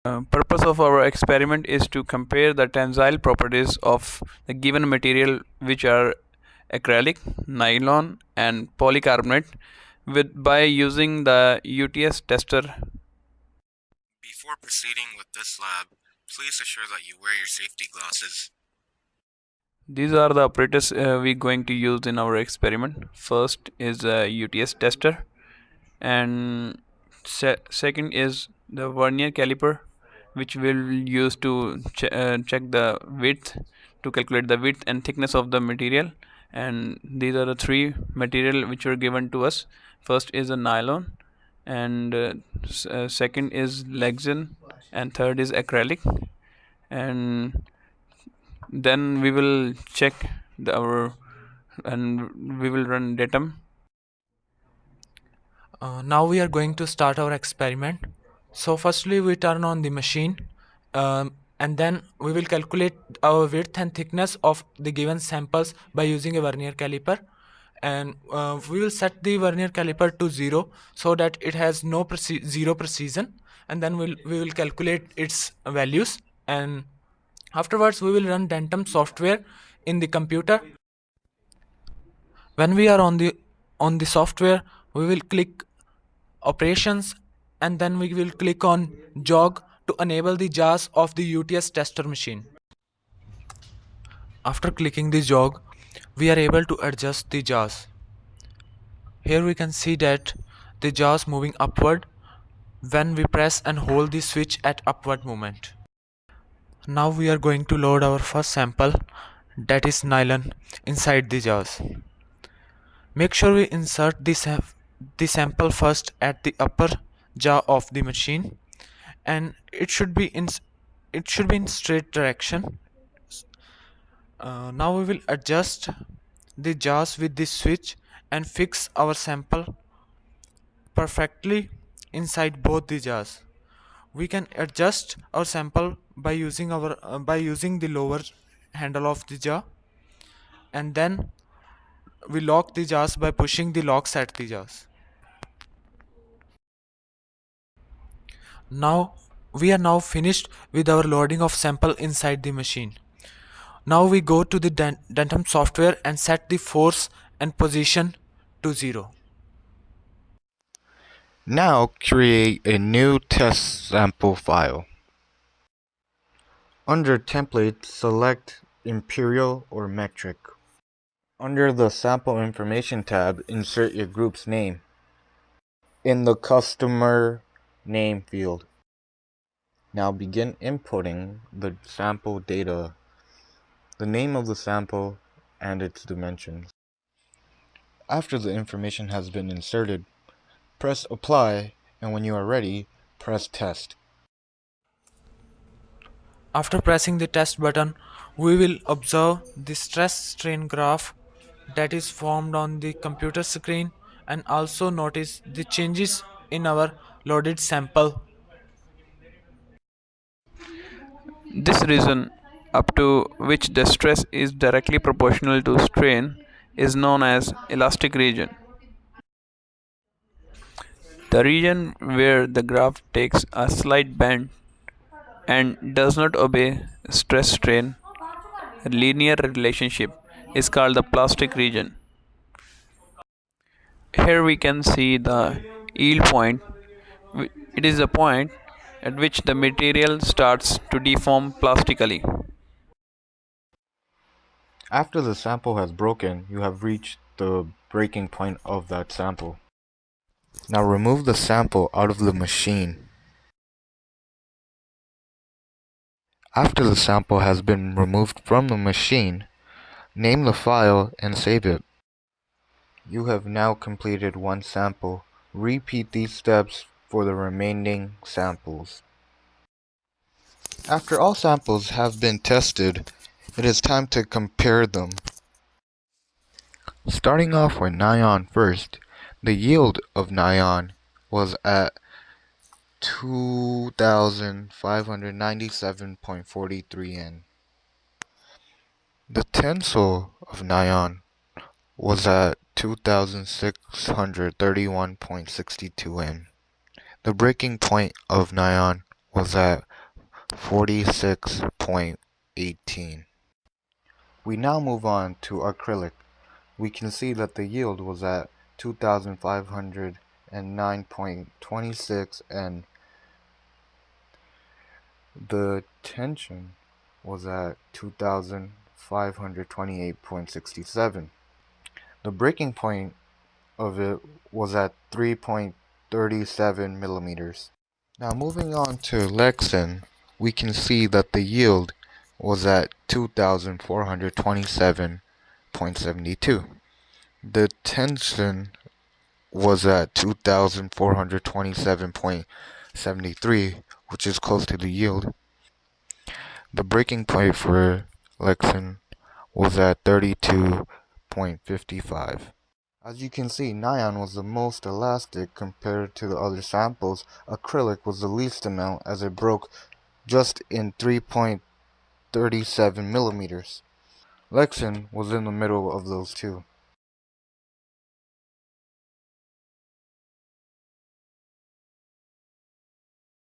Purpose of our experiment is to compare the tensile properties of the given material, which are acrylic, nylon, and polycarbonate, by using the UTS tester. Before proceeding with this lab, please assure that you wear your safety glasses. These are the operators we're going to use in our experiment. First is a UTS tester, and second is the vernier caliper, which we'll use to check the width, to calculate the width and thickness of the material. And these are the three material which were given to us. First is a nylon, and second is lexan, and third is acrylic. And then we will check our, and we will run datum. Now we are going to start our experiment. So firstly we turn on the machine, and then we will calculate our width and thickness of the given samples by using a vernier caliper. And we will set the vernier caliper to 0 so that it has no zero precision, and then we will calculate its values, and afterwards we will run Dentum software in the computer. When we are on the software, we will click operations, and then we will click on jog to enable the JAWS of the UTS tester machine. After clicking the jog, we are able to adjust the JAWS. Here we can see that the JAWS moving upward when we press and hold the switch at upward movement. Now we are going to load our first sample, that is nylon, inside the JAWS. Make sure we insert the sample first at the upper jaw of the machine, and it should be in straight direction. Now we will adjust the jaws with this switch and fix our sample perfectly inside both the jaws. We can adjust our sample by using the lower handle of the jaw, and then we lock the jaws by pushing the locks at the jaws. Now we are now finished with our loading of sample inside the machine. Now we go to the Dentum software and set the force and position to 0. Now create a new test sample file. Under Template, select Imperial or Metric. Under the Sample Information tab, insert your group's name in the Customer Name field. Now begin inputting the sample data, the name of the sample, and its dimensions. After the information has been inserted, press Apply, and when you are ready, press Test. After pressing the test button, we will observe the stress strain graph that is formed on the computer screen, and also notice the changes in our loaded sample. This region up to which the stress is directly proportional to strain is known as elastic region. The region where the graph takes a slight bend and does not obey stress strain linear relationship is called the plastic region. Here we can see the yield point. It is the point at which the material starts to deform plastically. After the sample has broken, you have reached the breaking point of that sample. Now remove the sample out of the machine. After the sample has been removed from the machine, name the file and save it. You have now completed one sample. Repeat these steps for the remaining samples. After all samples have been tested, it is time to compare them. Starting off with nylon first, the yield of nylon was at 2,597.43 N. The tensile of nylon was at 2,631.62 N. The breaking point of nylon was at 46.18. We now move on to acrylic. We can see that the yield was at 2509.26 and the tension was at 2528.67. The breaking point of it was at 3.37 millimeters. Now moving on to Lexan, we can see that the yield was at 2427.72. The tension was at 2427.73, which is close to the yield. The breaking point for Lexan was at 32.55. As you can see, nylon was the most elastic compared to the other samples. Acrylic was the least amount as it broke just in 3.37 millimeters. Lexan was in the middle of those two.